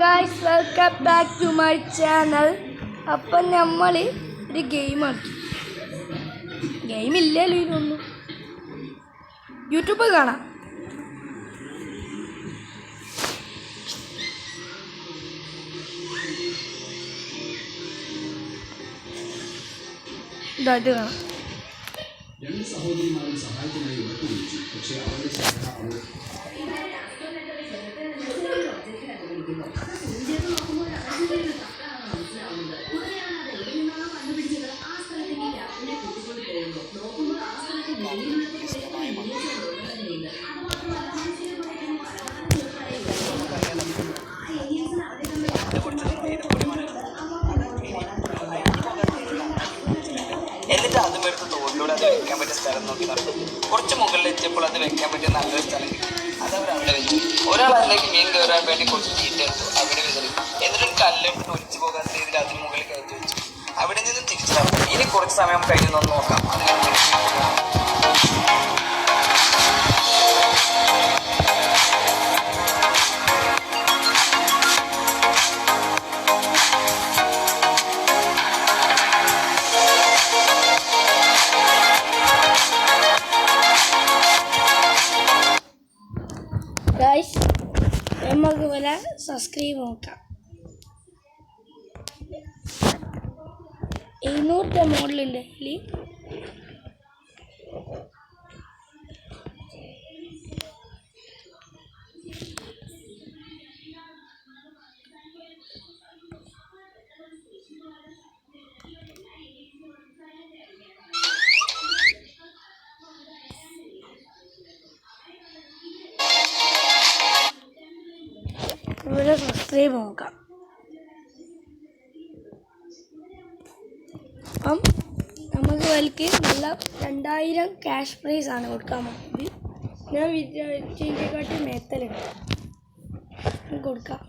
Guys, welcome back to my channel. അപ്പം നമ്മൾ ഒരു ഗെയിമാക്കി. ഗെയിമില്ലല്ലോ ഇതൊന്നും, യൂട്യൂബ് കാണാം. ഇത് കാണാം. രണ്ട് സഹോദരിമാരും സഹായത്തിനായി ഉറപ്പുവെച്ചു. പക്ഷേ അവരുടെ എന്നിട്ട് അതും എടുത്ത് തോളിലൂടെ അത് വെക്കാൻ പറ്റിയ സ്ഥലം നോക്കി നടന്നു. കുറച്ച് മുകളിൽ എത്തിയപ്പോൾ അത് വെക്കാൻ പറ്റിയ നല്ലൊരു സ്ഥലം കിട്ടി. അതവർ അവിടെ വെച്ചു. ഒരാൾ അതിലേക്ക് മീൻ കയറാൻ വേണ്ടി കുറച്ച് ചീട്ടെടുത്തു അവിടെ വിതറി. എന്നിട്ടൊരു കല്ലെടുത്ത് ഒലിച്ചു പോകാത്ത രീതിയിൽ അതിന് മുകളിൽ കയറ്റി വെച്ചു. അവിടെ നിന്നും തിരിച്ചു നടന്നു. ഇനി കുറച്ച് സമയം കഴിഞ്ഞ് നോക്കാം. ഗായ്സ്, നമുക്ക് പോലെ സബ്സ്ക്രൈബ് നോക്കാം. 700 മോഡലുണ്ട് അതിൽ. ഇവിടെ സബ്സ്ക്രൈബ് നോക്കാം. അപ്പം നമുക്ക് വലിക്ക് നല്ല 2000 ക്യാഷ് പ്രൈസ് ആണ് കൊടുക്കാൻ പറ്റുന്നത്. ഞാൻ വിചാരിച്ചതിനെക്കാട്ടി മേത്തലുണ്ട് കൊടുക്കാം.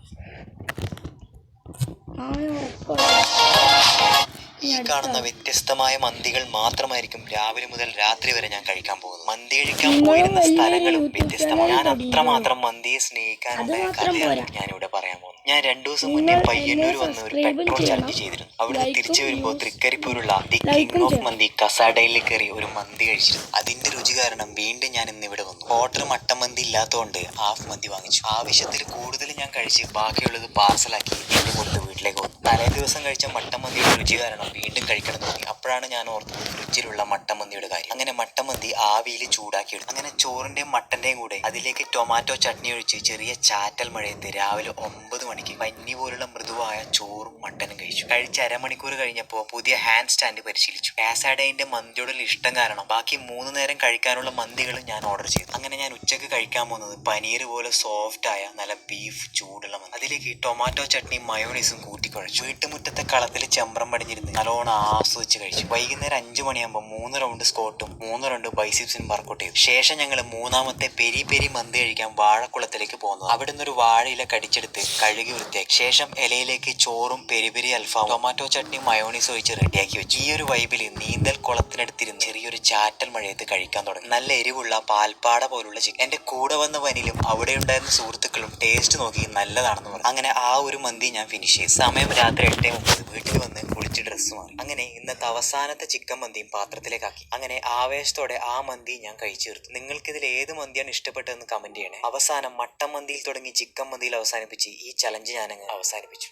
ഈ കാണുന്ന വ്യത്യസ്തമായ മന്തികൾ മാത്രമായിരിക്കും രാവിലെ മുതൽ രാത്രി വരെ ഞാൻ കഴിക്കാൻ പോകുന്നത്. മന്തി കഴിക്കാൻ പോയിരുന്ന സ്ഥലങ്ങളും വ്യത്യസ്തമാണ്. ഞാൻ അത്രമാത്രം മന്തിയെ സ്നേഹിക്കാനുണ്ടായ കഥയാണ് ഞാനിവിടെ പറയാൻ പോകുന്നത്. ഞാൻ 2 ദിവസം മുന്നേ പയ്യന്നൂർ വന്ന് ഒരു പെട്രോൾ ചലഞ്ച് ചെയ്തിരുന്നു. അവിടുന്ന് തിരിച്ചു വരുമ്പോൾ തൃക്കരിപ്പൂരുള്ള ദി കിങ് ഓഫ് മന്തി കസാഡയിൽ കയറി ഒരു മന്തി കഴിച്ചിരുന്നു. അതിന്റെ രുചി കാരണം വീണ്ടും ഞാൻ ഇന്ന് ഇവിടെ വന്നു. ഹോട്ടൽ മട്ടൻ മന്തി ഇല്ലാത്തതുകൊണ്ട് ഹാഫ് മന്തി വാങ്ങിച്ചു. ആവശ്യത്തിൽ കൂടുതൽ ഞാൻ കഴിച്ച് ബാക്കിയുള്ളത് പാർസലാക്കി എന്റെ കൊണ്ട് വീട്ടിലേക്ക് വന്നു. തലേ ദിവസം കഴിച്ച മട്ടൻ മന്തിയുടെ രുചി കാരണം വീണ്ടും കഴിക്കണം തോന്നി. അപ്പോഴാണ് ഞാൻ ഓർത്തത് ഫ്രിഡ്ജിലുള്ള മട്ടൻ മന്തിയുടെ കാര്യം. അങ്ങനെ മട്ടൻ മന്തി ആവിയിൽ ചൂടാക്കി എടുത്തു. അങ്ങനെ ചോറിന്റെയും മട്ടന്റെയും കൂടെ അതിലേക്ക് ടൊമാറ്റോ ചട്നി ഒഴിച്ച് ചെറിയ ചാറ്റൽ മഴയത്ത് രാവിലെ 9 മണിക്ക് പഞ്ഞി പോലുള്ള മൃദുവായ ചോറും മട്ടനും കഴിച്ചു. കഴിച്ച് അരമണിക്കൂർ കഴിഞ്ഞപ്പോൾ പുതിയ ഹാൻഡ് സ്റ്റാൻഡ് പരിശീലിച്ചു. കാസാഡൈന്റെ മന്തിയോടുള്ള ഇഷ്ടം കാരണം ബാക്കി 3 നേരം കഴിക്കാനുള്ള മന്തികളും ഞാൻ ഓർഡർ ചെയ്തു. അങ്ങനെ ഞാൻ ഉച്ചക്ക് കഴിക്കാൻ പോകുന്നത് പനീർ പോലെ സോഫ്റ്റ് ആയ നല്ല ബീഫ് ചൂടുള്ള മന്തി. അതിലേക്ക് ടൊമാറ്റോ ചട്നി മയോണൈസും കൂട്ടിക്കുഴച്ചു. വീട്ടുമുറ്റത്തെ കളത്തിൽ ചെമ്പ്രം പടിഞ്ഞിരുന്ന് നല്ലോണം ആസ്വദിച്ച് കഴിച്ചു. വൈകുന്നേരം 5 മണിയാകുമ്പോൾ 3 റൗണ്ട് സ്കോട്ടും 3 റൗണ്ട് ബൈസിപ്സിനും വർക്കൗട്ട് ചെയ്തു. ശേഷം ഞങ്ങൾ 3ാമത്തെ പെരി പെരി മന്തി കഴിക്കാൻ വാഴക്കുളത്തിലേക്ക് പോകുന്നു. അവിടെ നിന്നൊരു വാഴയില കടിച്ചെടുത്ത് കഴുകി വൃത്തിയാക്കി. ശേഷം ഇലയിലേക്ക് ചോറും പെരി പെരി അൽഫാമും ടൊമാറ്റോ ചട്നി മയോണൈസ് ഒഴിച്ച് റെഡിയാക്കി വെച്ചു. ഈ ഒരു വൈബിൽ നീന്തൽ കുളത്തിനടുത്തിരുന്ന് ചെറിയൊരു ചാറ്റൽ മഴയത്ത് കഴിക്കാൻ തുടങ്ങി. നല്ല എരിവുള്ള പാൽപ്പാട പോലുള്ള ചിക്കൻ. എന്റെ കൂടെ വന്ന വനിലും അവിടെ ഉണ്ടായിരുന്ന സുഹൃത്തുക്കളും ടേസ്റ്റ് നോക്കി നല്ലതാണെന്ന് പറഞ്ഞു. അങ്ങനെ ആ ഒരു മന്തി ഞാൻ ഫിനിഷ് ചെയ്തു. സമയം രാത്രി 8:30. വീട്ടിൽ വന്ന് കുളിച്ച് ഡ്രസ്സ് മാറി. അങ്ങനെ ഇന്നത്തെ അവസാനത്തെ ചിക്കൻ മന്തിയും പാത്രത്തിലേക്കാക്കി. അങ്ങനെ ആവേശത്തോടെ ആ മന്തി ഞാൻ കഴിച്ചു തീർത്തു. നിങ്ങൾക്കിതിൽ ഏത് മന്തിയാണ് ഇഷ്ടപ്പെട്ടതെന്ന് കമന്റ് ചെയ്യണേ. അവസാനം മട്ടൻ മന്തിയിൽ തുടങ്ങി ചിക്കൻ മന്തിയിൽ അവസാനിപ്പിച്ച് ഈ ചലഞ്ച് ഞാനങ്ങ് അവസാനിപ്പിച്ചു.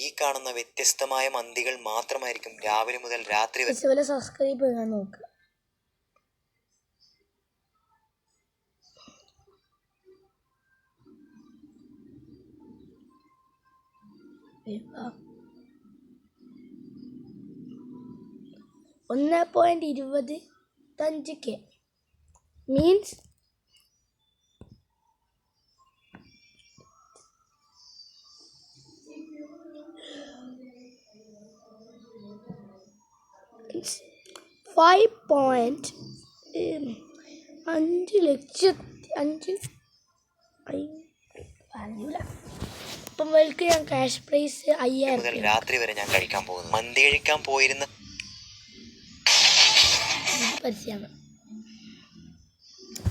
ഈ കാണുന്ന വ്യത്യസ്തമായ മന്തികൾ മാത്രമായിരിക്കും രാവിലെ മുതൽ രാത്രി വരെ. സബ്സ്ക്രൈബ് ചെയ്യാൻ നോക്കുക. $1.25K മീൻസ് $5.5 ലക്ഷത്തി അപ്പം വൽക്ക് ഞാൻ ക്യാഷ് പ്രൈസ് 5000 രാത്രി വരെ ഞാൻ കഴിക്കാൻ പോകുന്നു. മന്തി കഴിക്കാൻ പോയിരുന്ന പരസ്യമാണ്.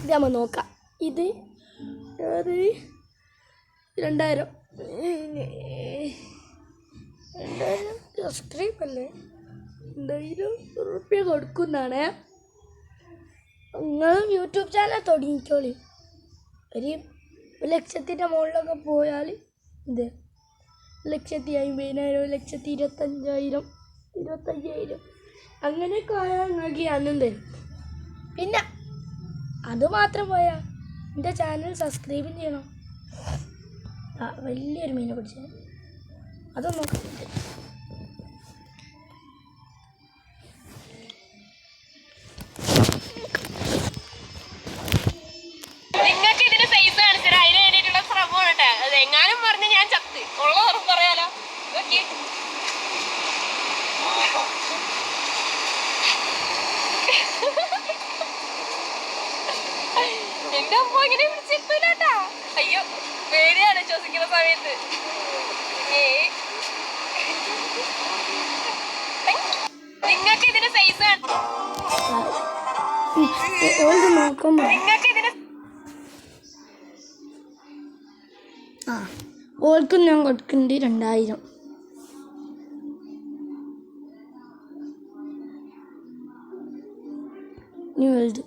ഇത് നമ്മൾ നോക്കാം. ഇത് 2000 എന്തായാലും സബ്സ്ക്രൈബ് അല്ലേ, എന്തായാലും റുപ്യ കൊടുക്കുന്നതാണ്. നിങ്ങളും യൂട്യൂബ് ചാനൽ തുടങ്ങിക്കോളി. ഒരു 1,00,000 മുകളിലൊക്കെ പോയാൽ ഇത് 1,50,000, 1,25,000, 25,000 അങ്ങനെയൊക്കെ ആയാൽ നിങ്ങൾക്ക് ഞാനും തരും. പിന്നെ അത് മാത്രം പോയാൽ എൻ്റെ ചാനൽ സബ്സ്ക്രൈബും ചെയ്യണം. വലിയൊരു മീനെ പിടിച്ചത് അതൊന്നും നോക്കിയിട്ട് നിങ്ങൾക്ക് ഇതിന് സൈസ് കാണിച്ചത് അതിന് വേണ്ടിയിട്ടുള്ള ശ്രമമാണ് കേട്ടോ. അത് എങ്ങാനും പറഞ്ഞ് ഞാൻ ചത്ത് ഉള്ള ഉറപ്പ് പറയാലോ. നോക്കി എന്റെ അമ്മ ഇങ്ങനെ പിടിച്ചിരിക്കൂലട്ടാ. അയ്യോ പേടിയാണ് ശ്വസിക്കുന്ന സമയത്ത്. നിങ്ങൾക്ക് ഇതിന് സൈസ് നിങ്ങൾക്ക് ഇതിന് ഓൾക്കും ഞാൻ കൊടുക്കുന്നുണ്ട് 2,000. ഇനി വലുത്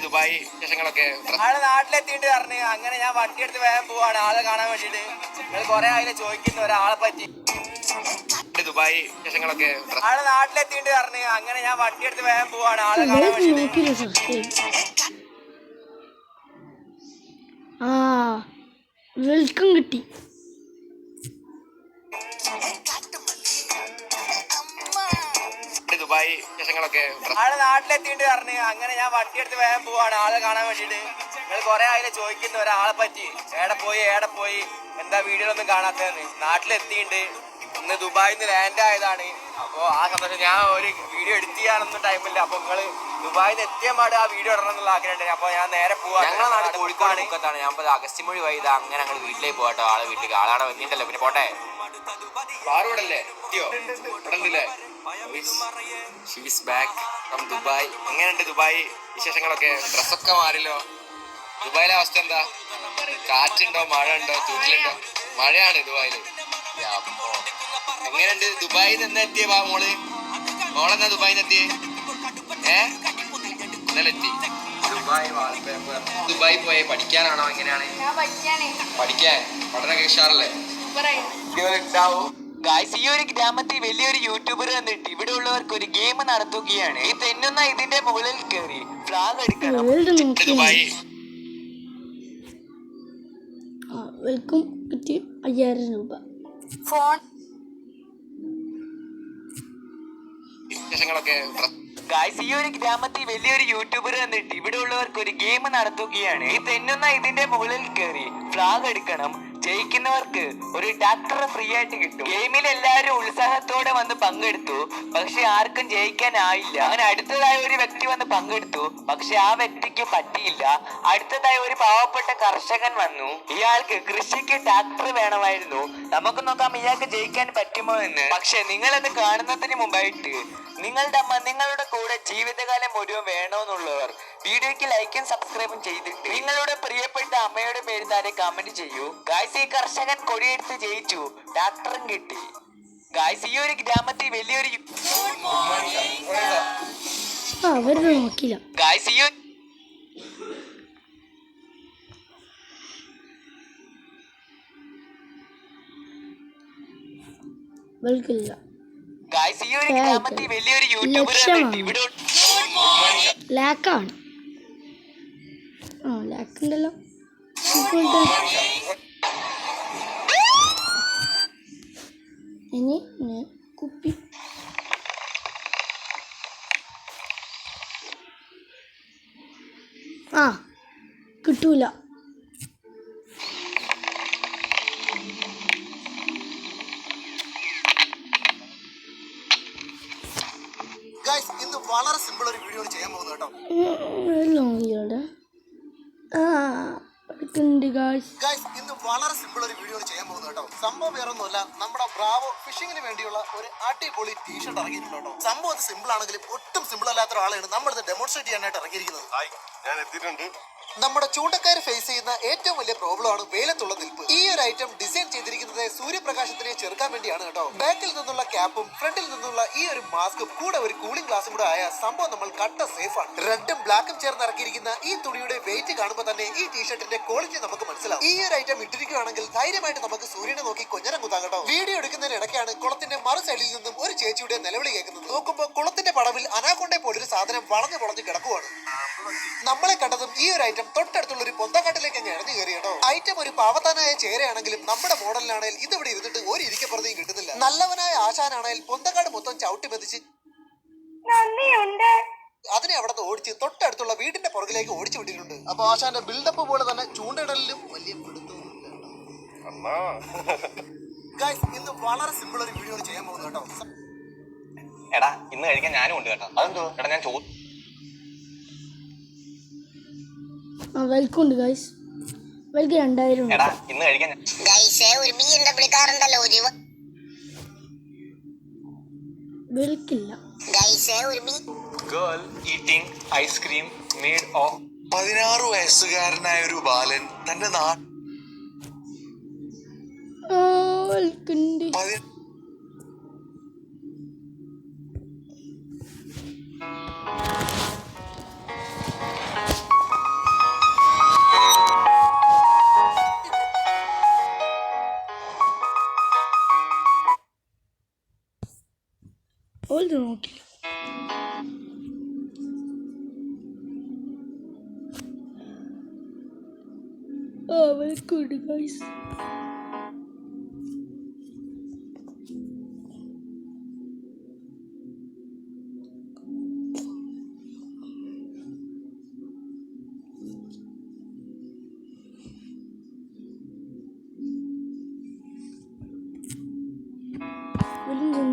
ദുബായ് വിശേഷങ്ങളൊക്കെ ആള് നാട്ടിലെത്തിയിട്ട് പറഞ്ഞു. അങ്ങനെ ഞാൻ വണ്ടി എടുത്ത് വേഗം പോവാണ് ആളെ കാണാൻ വേണ്ടിട്ട്. നിങ്ങൾ കുറെ ആയിരം ചോദിക്കുന്ന ഒരാളെ പറ്റി. ദുബായ് വിശേഷങ്ങളൊക്കെ ആള് നാട്ടിലെത്തിയിട്ട് പറഞ്ഞു. അങ്ങനെ ഞാൻ വണ്ടി എടുത്ത് വേഗം പോവാണ് ആളെ കാണാൻ വേണ്ടിട്ട്. വെൽക്കം കിട്ടി. ദുബായ് വിശേഷങ്ങളൊക്കെ ആള് നാട്ടിലെത്തിയിട്ട് പറഞ്ഞു. അങ്ങനെ ഞാൻ വണ്ടി എടുത്ത് വേഗം പോവാണ് ആളെ കാണാൻ വേണ്ടിട്ട്. നിങ്ങൾ കുറെ ആയിരം ചോദിക്കുന്ന ഒരാളെ പറ്റി. ഏടെ പോയി എന്താ വീഡിയോ ഒന്നും കാണാത്തതെന്ന്. നാട്ടിലെത്തിയിട്ടുണ്ട്. ഇന്ന് ദുബായിൽ നിന്ന് ലാൻഡ് ആയതാണ്. അപ്പോൾ ആ സന്തോഷം. ഞാൻ ഒരു വീഡിയോ എഡിറ്റ് ചെയ്യാനൊന്നും ടൈമില്ല. അപ്പോൾ നിങ്ങൾ ദുബായിൽ നിന്ന് എത്തിയ പാട് ആ വീഡിയോ ഇടണം എന്നുള്ള ആഗ്രഹമുണ്ട്. അപ്പോൾ ഞാൻ നേരെ പോവാ. ഞങ്ങളുടെ നാട് കോഴിക്കോട് മുക്കത്താണ്. ഞാൻ അഗസ്ത്യമൊഴി വൈദ അങ്ങനെ ഞങ്ങൾ വീട്ടിലേക്ക് പോകട്ടോ. ആളെ വീട്ടിലേക്ക് ആളാടെ വന്നിട്ടല്ലോ. പിന്നെ പോട്ടെ പാറോടല്ലേ എത്തിയോ? ഉടനെ ഷീസ് ബാക്ക് ഫ്രം ദുബായ്. എങ്ങനെയുണ്ട് ദുബായ് വിശേഷങ്ങളൊക്കെ? ഡ്രസ്സൊക്കെ മാറില്ലോ. ദുബായിലെ അവസ്ഥ എന്താ? കാറ്റുണ്ടോ, മഴ ഉണ്ടോ, തൂറ്റിലുണ്ടോ? മഴയാണ് ദുബായില്. എങ്ങനെയുണ്ട് ദുബായിൽ നിന്ന് എത്തിയ മോളെന്നാ ദുബായിൽ നിന്ന് എത്തിയേ? ഇന്നലെ എത്തി ദുബായ് വാൾപേപ്പർ. ദുബായി പോയി പഠിക്കാനാണോ എങ്ങനെയാണ്? പഠിക്കാൻ പഠനമൊക്കെ ഉഷാറല്ലേ? ഗായ്സ്, ഈ ഒരു ഗ്രാമത്തിൽ വലിയൊരു യൂട്യൂബർ വന്നിട്ട് ഇവിടെ ഉള്ളവർക്ക് ഒരു ഗെയിം നടത്തുകയാണ്. ഈ തെന്നുന്ന ഇതിന്റെ മുകളിൽ കയറി ഫ്ലാഗ് എടുക്കണം. വെൽക്കം കിട്ടി 5,000 രൂപ. ഫോൺ ഗായ്സ്, ഈ ഒരു ഗ്രാമത്തിൽ വലിയൊരു യൂട്യൂബർ വന്നിട്ട് ഇവിടെ ഉള്ളവർക്ക് ഒരു ഗെയിം നടത്തുകയാണ്. ഈ തെന്നുന്ന ഇതിന്റെ മുകളിൽ കയറി ഫ്ലാഗ് എടുക്കണം. ജയിക്കുന്നവർക്ക് ഒരു ട്രാക്ടർ ഫ്രീ ആയിട്ട് കിട്ടും. ഗെയിമിൽ എല്ലാവരും ഉത്സാഹത്തോടെ വന്ന് പങ്കെടുത്തു. പക്ഷെ ആർക്കും ജയിക്കാനായില്ല. അങ്ങനെ അടുത്തതായി ഒരു വ്യക്തി വന്ന് പങ്കെടുത്തു. പക്ഷെ ആ വ്യക്തിക്ക് പറ്റിയില്ല. അടുത്തതായി ഒരു പാവപ്പെട്ട കർഷകൻ വന്നു. ഇയാൾക്ക് കൃഷിക്ക് ട്രാക്ടർ വേണമായിരുന്നു. നമുക്ക് നോക്കാം ഇയാൾക്ക് ജയിക്കാൻ പറ്റുമോ എന്ന്. പക്ഷെ നിങ്ങളത് കാണുന്നതിന് മുമ്പായിട്ട് നിങ്ങളുടെ അമ്മ നിങ്ങളുടെ കൂടെ ജീവിതകാലം മുഴുവൻ വേണമെന്നുള്ളവർ വീഡിയോയ്ക്ക് ലൈക്കും സബ്സ്ക്രൈബും ചെയ്തിട്ട് നിങ്ങളുടെ പ്രിയപ്പെട്ട അമ്മയുടെ പേര് താരെ കമന്റ് ചെയ്യൂ. ഗായ്സ്, ഈ കർഷകൻ കൊടിയെടുത്ത് ജയിച്ചു. ട്രാക്ടറും കിട്ടി. ഗായ്സ്, ഈ ഒരു ഗ്രാമത്തിൽ വലിയൊരു നോക്കില്ല. ഗായ്സ്, ഈ വെൽക്കില്ല. ഗായ്സ്, ഈ ഒരു ഗ്രാമത്തിൽ വലിയൊരു യൂട്യൂബർ ഇവിടെ ലാക്കാണ്. ലാക്ക് ഉണ്ടല്ലോ. ഇനി കുപ്പി കിട്ടൂല. ഇന്ന് വളരെ സിമ്പിൾ ഒരു വീഡിയോ ചെയ്യാൻ പോകുന്നത് കേട്ടോ. നോക്കിയോടെ ഗായ്സ്. ഗൈസ് ഇന്ന് വളരെ സിമ്പിൾ ഒരു വീഡിയോ ചെയ്യാൻ പോകുന്നത് കേട്ടോ. സംഭവം വേറെ ഒന്നുമല്ല, നമ്മുടെ ബ്രാവോ ഫിഷിങ്ങിന് വേണ്ടിയുള്ള ഒരു അടിപൊളി ടീഷർട്ട് ഇറങ്ങിയിട്ടുണ്ട് കേട്ടോ. സംഭവം അത് സിമ്പിൾ ആണെങ്കിലും ഒട്ടും സിമ്പിൾ അല്ലാത്ത ഒരാളാണ് നമ്മളിത് ഡെമോൺസ്ട്രേറ്റ് ചെയ്യാനായിട്ട് ഇറങ്ങിയിരിക്കുന്നത്. ഞാൻ എത്തിയിട്ടുണ്ട്. നമ്മുടെ ചൂണ്ടക്കാർ ഫേസ് ചെയ്യുന്ന ഏറ്റവും വലിയ പ്രോബ്ലം ആണ് വെയിലത്തുള്ള നിൽപ്പ്. ഈ ഒരു ഐറ്റം ഡിസൈൻ ചെയ്തിരിക്കുന്നത് സൂര്യപ്രകാശത്തിനെ ചെറുക്കാൻ വേണ്ടിയാണ് കേട്ടോ. ബാക്കിൽ നിന്നുള്ള ക്യാപ്പും ഫ്രണ്ടിൽ നിന്നുള്ള ഈ ഒരു മാസ്കും കൂടെ ഒരു കൂളിംഗ് ഗ്ലാസും കൂടെ ആയ സംഭവം നമ്മൾ കട്ട സേഫ് ആണ്. റെഡും ബ്ലാക്കും ചേർന്ന് ഇറക്കിയിരിക്കുന്ന ഈ തുണിയുടെ വെയിറ്റ് കാണുമ്പോൾ തന്നെ ഈ ടീഷർട്ടിന്റെ ക്വാളിറ്റി നമുക്ക് മനസ്സിലാവും. ഈ ഒരു ഐറ്റം ഇട്ടിരിക്കുകയാണെങ്കിൽ ധൈര്യമായിട്ട് നമുക്ക് സൂര്യനെ നോക്കി കൊഞ്ഞനം കുത്താം കേട്ടോ. വീഡിയോ എടുക്കുന്നതിന് ഇടയ്ക്കാണ് കുളത്തിന്റെ മറു സൈഡിൽ നിന്നും ഒരു ചേച്ചിയുടെ നിലവിളി കേൾക്കുന്നത്. നോക്കുമ്പോൾ കുളത്തിന്റെ പടവിൽ അനാക്കൊണ്ടേ പോലൊരു സാധനം വളഞ്ഞു പൊളഞ്ഞു കിടക്കുവാണ്. നമ്മളെ കണ്ടതും ഈ ഒരു ഐറ്റം തൊട്ടടുത്തുള്ള ഒരു പൊന്തക്കാട്ടിലേക്ക് അങ്ങ് ഇറങ്ങി കയറി കേട്ടോ. ഐറ്റം ഒരു പാവത്താനായ ചേരയാണെങ്കിലും നമ്മുടെ മോഡലിനാണെങ്കിൽ ഇതിവിടെ ഇരുന്നിട്ട് ഒരു ഇരിക്കപ്പുറത്തേയും കിട്ടുന്നില്ല. നല്ലവനായ ആശാനാണെങ്കിൽ പൊന്തക്കാട് മൊത്തം ചവിട്ടി മെതിച്ച് അതിനെ അവിടെ നിന്ന് ഓടിച്ച് തൊട്ടടുത്തുള്ള വീടിന്റെ പുറകിലേക്ക് ഓടിച്ചു വിട്ടിട്ടുണ്ട്. അപ്പൊ ആശാന്റെ ബിൽഡപ്പ് പോലെ തന്നെ ചൂണ്ടയിടലിലും വലിയ പിടുത്തമൊന്നുമില്ല. ഗൈസ് ഇന്ന് വളരെ സിമ്പിൾ ഒരു വീഡിയോ ചെയ്യാൻ പോകുന്നത് കേട്ടോ. എടാ ഇന്ന് കഴിക്കാൻ ഞാനും ഉണ്ട് കേട്ടോ. അതെന്തോ എടാ ഞാൻ വെൽക്കം ഉണ്ട് ഗൈസ്. വെൽക്കം 2000 ഉണ്ട്. എടാ ഇന്ന് കഴിക്കാൻ ഒരു BMW കാറുണ്ടല്ലോ വെൽക്കില്ല. ഒരു girl eating ice cream made of 16 വയസ്സുകാരനായ ഒരു ബാലൻ തന്റെ വെൽക്കുണ്ട്. ഓൾഡ് നോക്കില്ല. വെൽക്കുണ്ട് ഗൈസ്.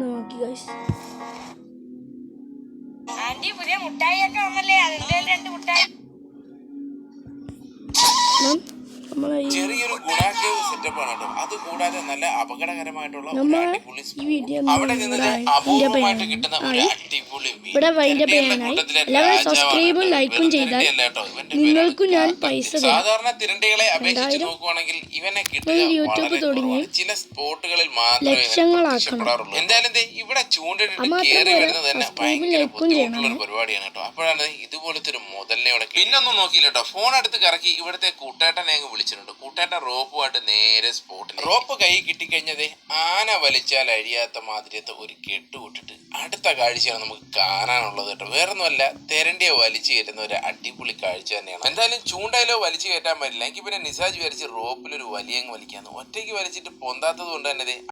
നോക്കി ഗൈസ്. ആന്റി പുതിയ മുട്ടായിയൊക്കെ വന്നല്ലേ, അതിന്റെ 2 മുട്ടായി. ചെറിയൊരു ഗുണാക്കേവ് സെറ്റപ്പ് ആണ് കേട്ടോ. അത് കൂടാതെ നല്ല അപകടകരമായിട്ടുള്ള ഈ വീഡിയോ അവിടെ നിന്നിട്ട് അപൂർവമായിട്ട് കിട്ടുന്ന ഒരു അടിപൊളി ഇവിടെ എല്ലാവരും സബ്സ്ക്രൈബും ലൈക്കും ചെയ്താൽ നിങ്ങൾക്കും ഞാൻ പൈസ തരും. സാധാരണ തിരണ്ടികളെ അപേക്ഷിച്ച് നോക്കുവാണെങ്കിൽ ഇവനെ യൂട്യൂബ് തുടങ്ങി ചില സ്പോട്ടുകളിൽ മാത്രമേ ലക്ഷങ്ങളാക്കണം. എന്തായാലും ഇവിടെ ചൂണ്ടിട്ട് കയറി വരുന്നത് തന്നെ ഭയങ്കര ബുദ്ധിമുട്ടുള്ള ഒരു പരിപാടിയാണ് കേട്ടോ. അപ്പോഴാണ് ഇതുപോലത്തെ ഒരു മുതലിനെയോടെ പിന്നൊന്നും നോക്കിയില്ല കേട്ടോ. ഫോൺ എടുത്ത് കറക്കി ഇവിടുത്തെ കൂട്ടേട്ടനെ അങ്ങ് വിളിച്ചിട്ടുണ്ട്. കൂട്ടേട്ടൻ റോപ്പുമായിട്ട് നേരെ സ്പോട്ടിൽ റോപ്പ് കൈ കിട്ടിക്കഴിഞ്ഞത് ആന വലിച്ചാൽ അഴിയാത്ത മാതിരിയത്തെ ഒരു കെട്ടുവിട്ടിട്ട് അടുത്ത കാഴ്ചയാണ് നമുക്ക് കാണാനുള്ളത് കേട്ടോ. വേറൊന്നുമല്ല, തെരണ്ടിയെ വലിച്ചു കയറ്റുന്ന ഒരു അടിപൊളി കാഴ്ച തന്നെയാണ്. എന്തായാലും ചൂണ്ടയിലോ വലിച്ചു കയറ്റാൻ പറ്റില്ല. എങ്കിൽ പിന്നെ നിസാജ് വരച്ച് റോപ്പിലൊരു വലിയങ്ങ് വലിക്കാന്ന്. ഒറ്റയ്ക്ക് വലിച്ചിട്ട് പൊന്താത്തത് കൊണ്ട് തന്നെ